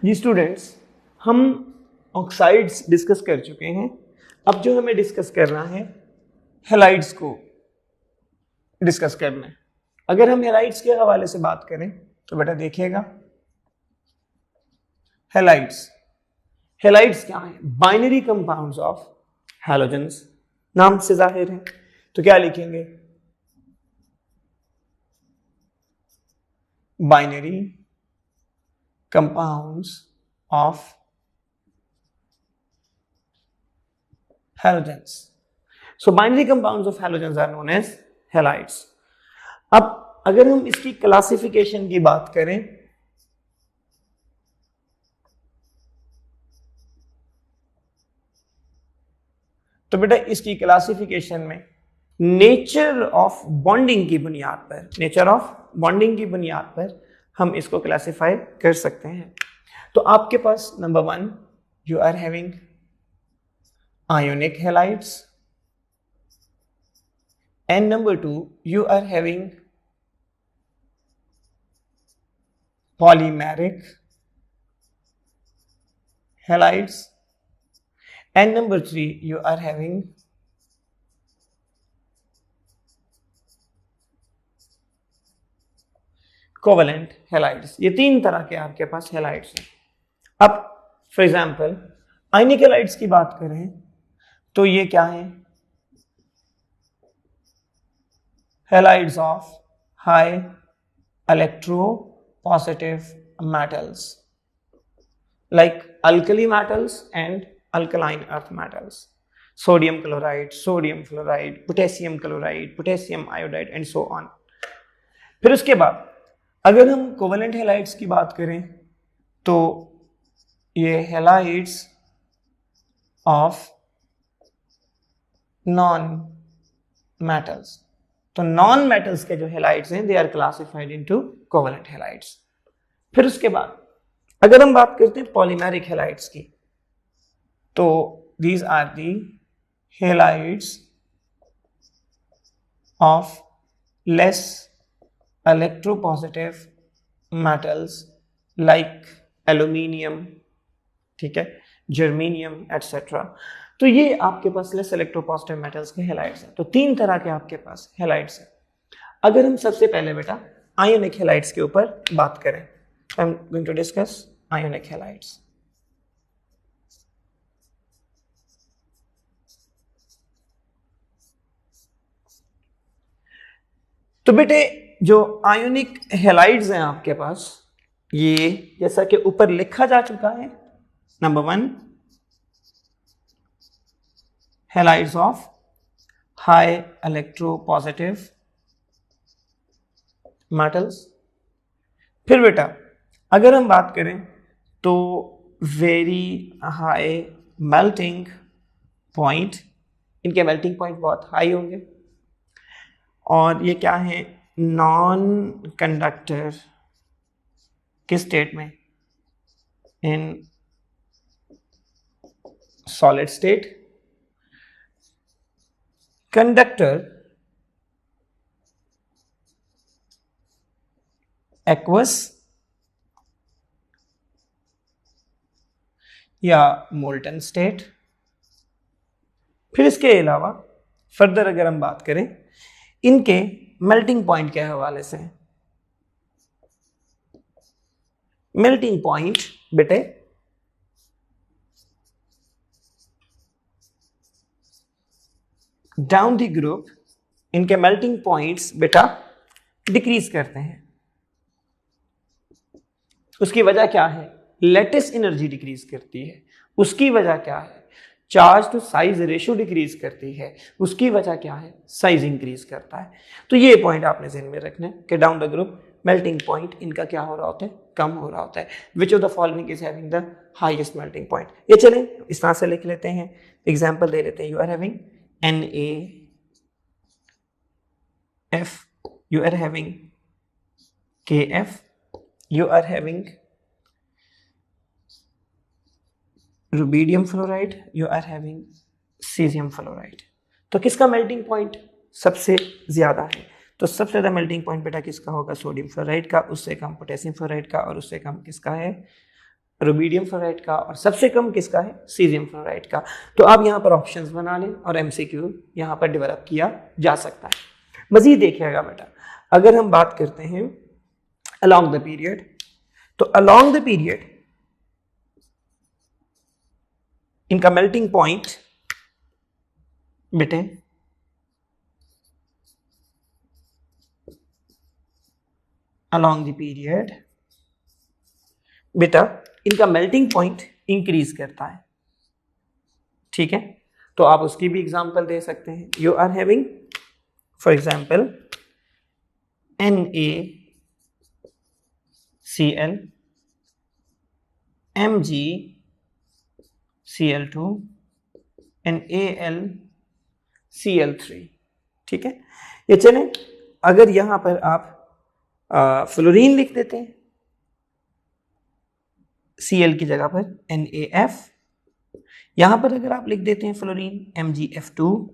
जी students, हम oxides discuss कर चुके हैं। अब जो हमें डिस्कस करना है, हैलाइड्स को डिस्कस करना है। अगर हम हैलाइड्स के हवाले से बात करें तो बेटा देखिएगा, हैलाइड्स क्या है? Binary compounds of halogens. नाम से जाहिर है, तो क्या लिखेंगे? Binary compounds of halogens. So binary compounds of halogens are known as halides. अब अगर हम इसकी क्लासिफिकेशन की बात करें तो बेटा इसकी क्लासिफिकेशन में नेचर ऑफ बॉन्डिंग की बुनियाद पर हम इसको क्लासिफाई कर सकते हैं। तो आपके पास number 1 you are having ionic halides, and number 2 you are having polymeric halides, and number 3 you are having covalent halides। ये तीन तरह के आपके पास halides हैं। अब फॉर एग्जाम्पल ionic halides की बात करें तो ये क्या है? Halides of high electropositive metals like alkali metals and alkaline earth metals, sodium chloride, sodium fluoride, potassium chloride, potassium iodide and so on. फिर उसके बाद अगर हम कोवेलेंट हैलाइड्स की बात करें तो ये हैलाइड्स ऑफ नॉन मेटल्स। तो नॉन मेटल्स के जो हैलाइड्स हैं they are classified into covalent halides. फिर उसके बाद अगर हम बात करते हैं पॉलीमेरिक हैलाइड्स की तो these are the halides of less electropositive metals like aluminium, ठीक है, जर्मेनियम एटसेट्रा। तो ये आपके पास लेस इलेक्ट्रोपॉजिटिव मेटल्स के हैलाइड्स हैं। तो तीन तरह के आपके पास हैलाइड्स हैं। अगर हम सबसे पहले बेटा आयोनिक हैलाइड्स के ऊपर बात करें, I am going to discuss ionic halides. तो बेटे जो आयोनिक हैलाइड्स हैं आपके पास, ये जैसा कि ऊपर लिखा जा चुका है, number 1 halides of high electropositive metals. फिर बेटा अगर हम बात करें तो वेरी हाई मेल्टिंग पॉइंट, इनके मेल्टिंग पॉइंट बहुत हाई होंगे। और ये क्या है? नॉन कंडक्टर किस स्टेट में? In solid state. Conductor aqueous या मोल्टन स्टेट। फिर इसके अलावा फर्दर अगर हम बात करें इनके मेल्टिंग पॉइंट के हवाले से, मेल्टिंग पॉइंट बेटे डाउन द ग्रुप, इनके मेल्टिंग पॉइंट्स बेटा डिक्रीज करते हैं। उसकी वजह क्या है? लेटिस एनर्जी डिक्रीज करती है। उसकी वजह क्या है? Charge to size ratio decrease करती है। उसकी वजह क्या है? साइज इंक्रीज करता है। तो ये पॉइंट आपने ध्यान में रखना है कि down the group melting point इनका क्या हो रहा होता है? कम हो रहा होता है। विच of the following is having the highest melting point? ये चलें इस तरह से लिख लेते हैं, एग्जाम्पल दे लेते हैं। You are having NaF, you are having KF, you are having rubidium fluoride, you are having cesium fluoride। तो किसका मेल्टिंग पॉइंट सबसे ज्यादा है? तो सबसे ज्यादा मेल्टिंग पॉइंट बेटा किसका होगा? सोडियम फ्लोराइड का, उससे कम पोटेशियम फ्लोराइड का, और उससे कम किसका है? रुबिडियम फ्लोराइड का और सबसे कम किसका है, सीजियम फ्लोराइड का। तो आप यहाँ पर ऑप्शंस बना लें और एमसीक्यू यहाँ पर डेवलप किया जा सकता है। मजीद देखिएगा बेटा, अगर हम बात करते हैं अलोंग द पीरियड, तो अलोंग द पीरियड इनका मेल्टिंग पॉइंट बेटे अलोंग द पीरियड बेटा इनका मेल्टिंग पॉइंट इंक्रीज करता है, ठीक है। तो आप उसकी भी एग्जांपल दे सकते हैं। You are having for example NaCl, MgCl2 and AlCl3, ठीक है। ये चले, अगर यहां पर आप फ्लोरीन लिख देते हैं Cl की जगह पर NaF, यहां पर अगर आप लिख देते हैं फ्लोरीन MgF2,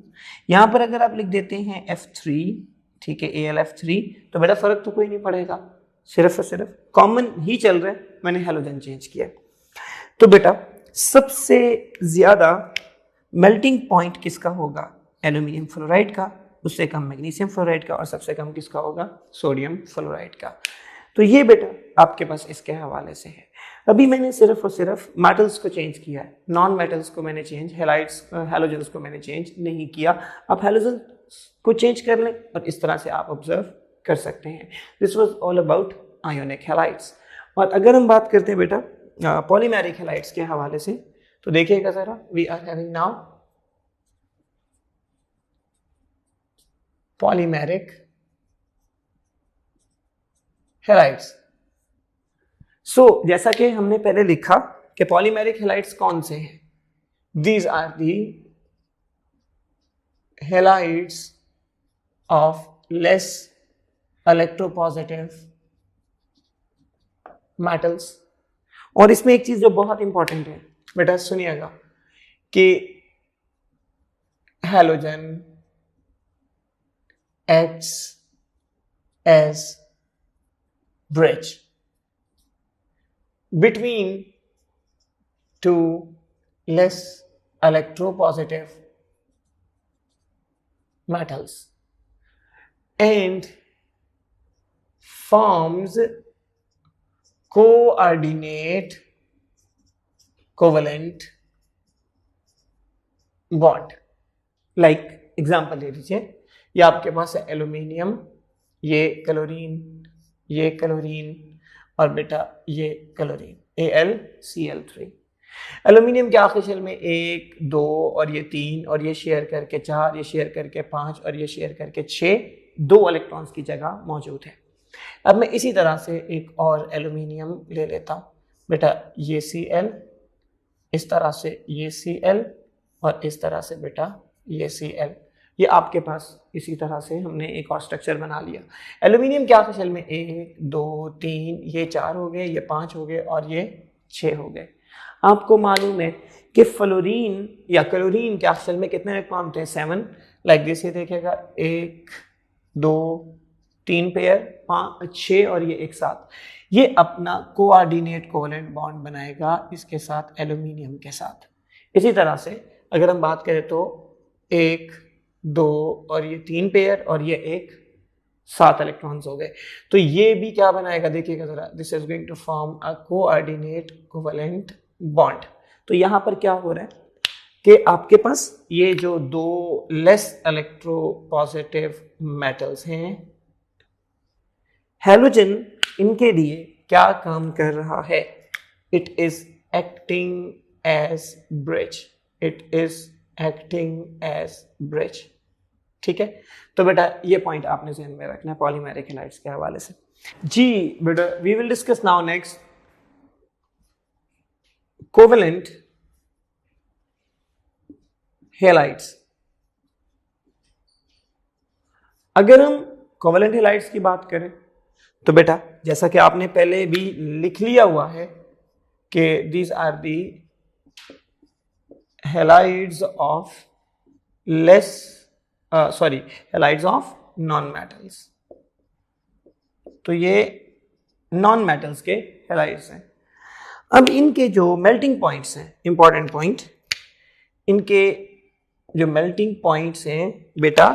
यहां पर अगर आप लिख देते हैं F3, ठीक है, AlF3, तो बेटा फर्क तो कोई नहीं पड़ेगा, सिर्फ और सिर्फ कॉमन ही चल रहा है, मैंने हेलोजन चेंज किया। तो बेटा सबसे ज्यादा मेल्टिंग पॉइंट किसका होगा, एल्यूमिनियम फ्लोराइड का, उससे कम मैग्नीशियम फ्लोराइड का और सबसे कम किसका होगा, सोडियम फ्लोराइड का। तो ये बेटा आपके पास इसके हवाले से है। अभी मैंने सिर्फ और सिर्फ मेटल्स को चेंज किया है, नॉन मेटल्स को मैंने चेंज, हेलोजन्स को मैंने चेंज नहीं किया। आप हेलोजन को चेंज कर लें और इस तरह से आप ऑब्जर्व कर सकते हैं। This was all about ionic halides. और अगर हम बात करते हैं बेटा पॉलीमेरिक हैलाइड्स के हवाले से, तो देखिएगा जरा, we are having now polymeric halides. So जैसा कि हमने पहले लिखा कि पॉलीमेरिक हैलाइड्स कौन से हैं, these are the halides of less electropositive metals. और इसमें एक चीज जो बहुत इंपॉर्टेंट है बेटा सुनिएगा कि halogen acts as bridge between two less electropositive metals and forms coordinate covalent bond। like example ले लीजिए, ये आपके पास है एल्यूमिनियम, ये क्लोरीन, ये क्लोरीन और बेटा ये क्लोरीन AlCl3। एल्यूमिनियम के आखिरी शेल में 1, 2 और ये 3 और ये शेयर करके 4, ये शेयर करके 5 और ये शेयर करके 6, 2 इलेक्ट्रॉन्स की जगह मौजूद है। अब मैं इसी तरह से एक और एल्यूमिनियम ले लेता हूँ बेटा, ये Cl, इस तरह से ये Cl और इस तरह से बेटा ये Cl। ये आपके पास इसी तरह से हमने एक और स्ट्रक्चर बना लिया। एल्यूमिनियम के आखिरी शेल में 1, 2, 3, ये 4 हो गए, ये 5 हो गए और ये 6 हो गए। आपको मालूम है कि फ्लोरीन या क्लोरीन के आखिरी शेल में कितने इलेक्ट्रॉन थे, 7। लाइक दिस, ये देखिएगा 1, 2, 3 पेयर, 5, 6 और ये एक साथ, ये अपना कोऑर्डिनेट कोवेलेंट बॉन्ड बनाएगा इसके साथ, एल्यूमिनियम के साथ। इसी तरह से अगर हम बात करें तो 1, 2 और ये 3 पेयर और ये एक 7 इलेक्ट्रॉन्स हो गए। तो ये भी क्या बनाएगा देखिएगा जरा, this is going to form a coordinate covalent bond. तो यहां पर क्या हो रहा है कि आपके पास ये जो 2 लेस इलेक्ट्रोपॉजिटिव मेटल्स हैं, हैलोजन इनके लिए क्या काम कर रहा है, it is acting as bridge, it is acting as bridge, ठीक है। तो बेटा ये पॉइंट आपने ध्यान में रखना है पॉलीमेरिक हैलाइड्स के हवाले से। जी बेटा, we will discuss now next covalent halides. अगर हम कोवेलेंट हैलाइड्स की बात करें तो बेटा जैसा कि आपने पहले भी लिख लिया हुआ है कि these are the halides of halides of non metals. तो ये नॉन मेटल्स के हैलाइड्स हैं। अब इनके जो मेल्टिंग पॉइंट्स हैं, इंपॉर्टेंट पॉइंट, इनके जो मेल्टिंग पॉइंट्स हैं बेटा,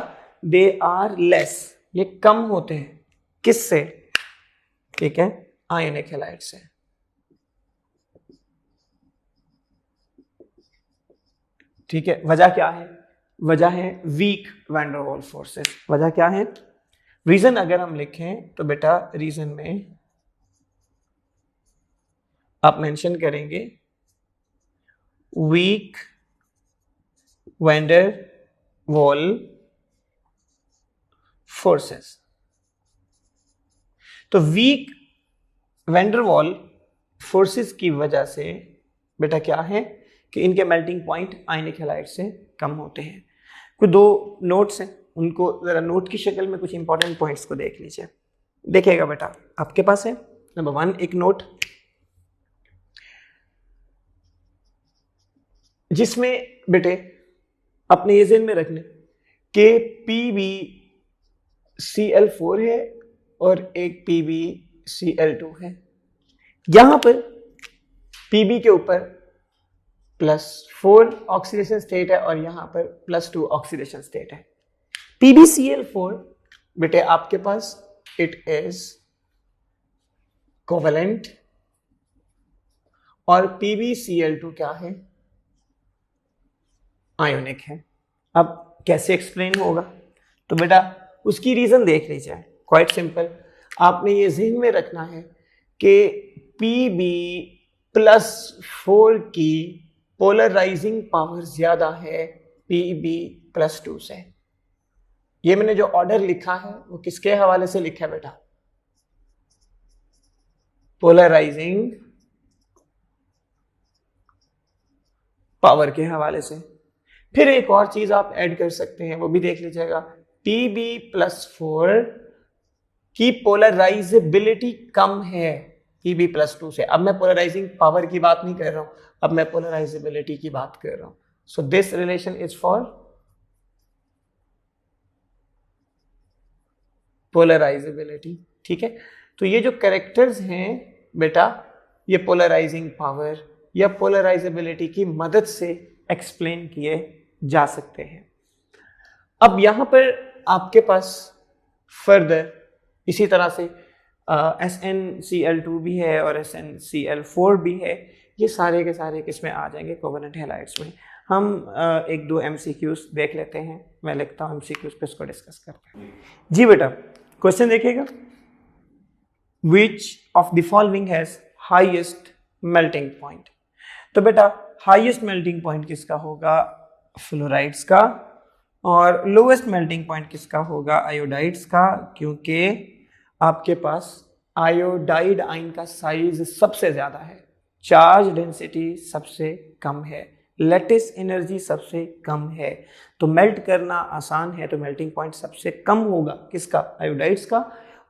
दे आर लेस, ये कम होते हैं किससे? ठीक है, आयोनिक हैलाइड से। ठीक है, वजह क्या है? वजह है weak van der Waals forces. वजह क्या है? रीजन अगर हम लिखें तो बेटा रीजन में आप मेंशन करेंगे वीक वैन डर वाल फोर्सेस। तो वीक वैन डर वाल फोर्सेस की वजह से बेटा क्या है कि इनके मेल्टिंग पॉइंट आयनिक हैलाइड से कम होते हैं। कुछ दो नोट्स हैं, उनको जरा नोट की शक्ल में कुछ इंपॉर्टेंट पॉइंट्स को देख लीजिए। देखिएगा बेटा, आपके पास है नंबर 1 एक नोट जिसमें बेटे अपने ये ज़हन में रखने कि PbCl4 है और एक PbCl2 है। यहां पर Pb के ऊपर +4 ऑक्सीडेशन स्टेट है और यहां पर +2 ऑक्सीडेशन स्टेट है। PbCl4 बेटे आपके पास इट इज कोवेलेंट और PbCl2 क्या है? आयोनिक है। अब कैसे एक्सप्लेन होगा? तो बेटा उसकी रीजन देख लीजिए, क्वाइट सिंपल। आपने ये ज़हन में रखना है कि Pb+4 की पोलराइजिंग पावर ज्यादा है Pb+2 से। ये मैंने जो ऑर्डर लिखा है वो किसके हवाले से लिखा है बेटा? पोलराइजिंग पावर के हवाले से। फिर एक और चीज आप ऐड कर सकते हैं, वो भी देख लीजिएगा। Pb+4 की पोलराइजेबिलिटी कम है Pb+2 से। अब मैं पोलराइजिंग पावर की बात नहीं कर रहा हूं, अब मैं पोलराइजेबिलिटी की बात कर रहा हूं। So this relation is for polarisability. ठीक है, तो ये जो कैरेक्टर्स हैं बेटा, ये पोलराइजिंग पावर या पोलराइजेबिलिटी की मदद से एक्सप्लेन किए जा सकते हैं। अब यहां पर आपके पास फर्दर इसी तरह से SnCl2 भी है और SnCl4 भी है। ये सारे के सारे किसमें आ जाएंगे? कोवेलेंट हैलाइड्स में। हम एक दो MCQs देख लेते हैं, मैं लिखता हूं MCQs पे, इसको डिस्कस करते हैं। जी बेटा, क्वेश्चन देखिएगा, विच of the following has highest melting point? तो बेटा हाईएस्ट मेल्टिंग पॉइंट किसका होगा? फ्लोराइड्स का। और लोएस्ट मेल्टिंग पॉइंट किसका होगा? आयोडाइड्स का, क्योंकि आपके पास आयोडाइड आयन का साइज सबसे ज्यादा है, चार्ज डेंसिटी सबसे कम है, लैटिस एनर्जी सबसे कम है, तो मेल्ट करना आसान है, तो मेल्टिंग पॉइंट सबसे कम होगा किसका? आयोडाइड्स का,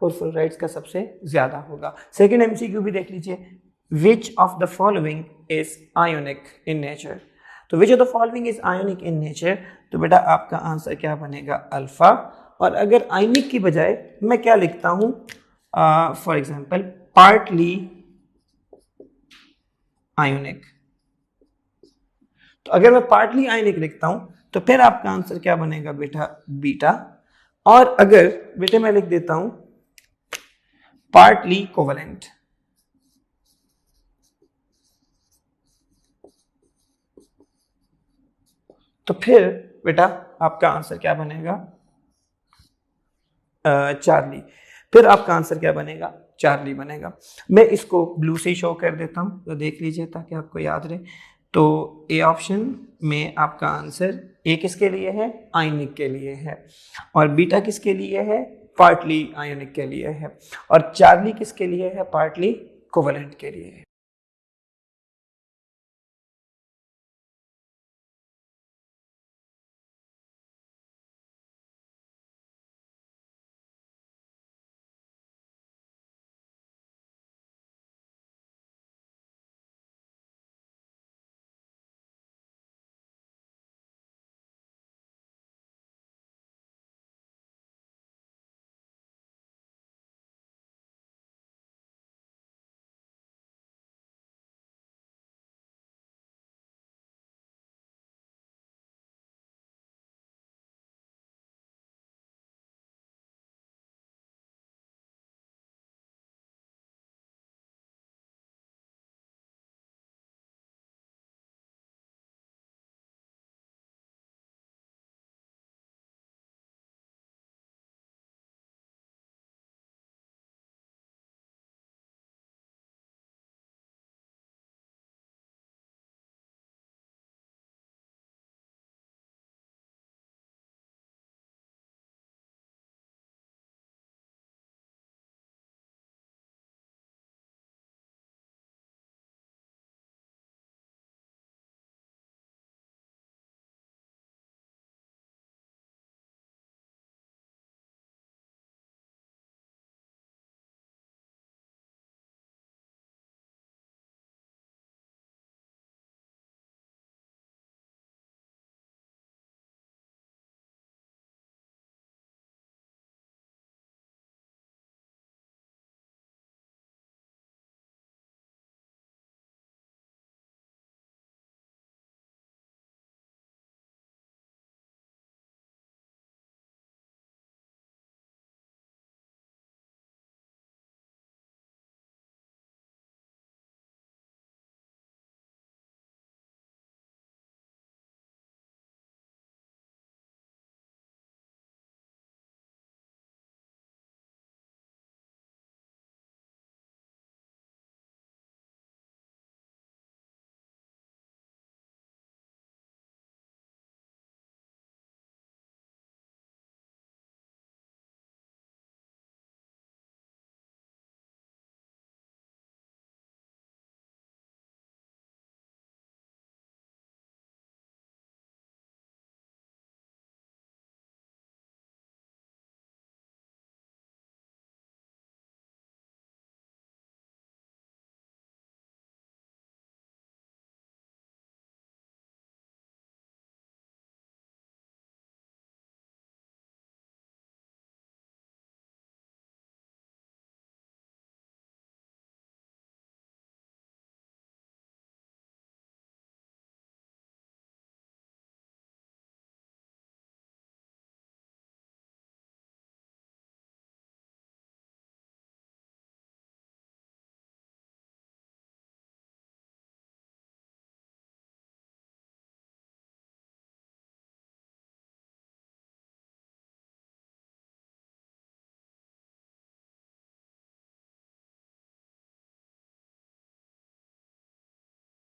और फ्लोराइड्स का सबसे ज्यादा होगा। सेकेंड MCQ भी देख लीजिए, which of the following is ionic in nature? तो which of the following is ionic in nature, तो बेटा आपका आंसर क्या बनेगा? अल्फा। और अगर आयनिक की बजाय मैं क्या लिखता हूं, फॉर एग्जाम्पल पार्टली आयोनिक, तो अगर मैं पार्टली आयनिक लिखता हूं तो फिर आपका आंसर क्या बनेगा बेटा? बीटा। और अगर बेटे मैं लिख देता हूं पार्टली कोवेलेंट, तो फिर बेटा आपका आंसर क्या बनेगा? चार्ली। फिर आपका आंसर क्या बनेगा? चार्ली बनेगा। मैं इसको ब्लू से शो कर देता हूं तो देख लीजिए ताकि आपको याद रहे। तो ए ऑप्शन में आपका आंसर ए किसके लिए है? आयनिक के लिए है। और बीटा किसके लिए है? पार्टली आयोनिक के लिए है। और चार्ली किसके लिए है? पार्टली कोवेलेंट के लिए है।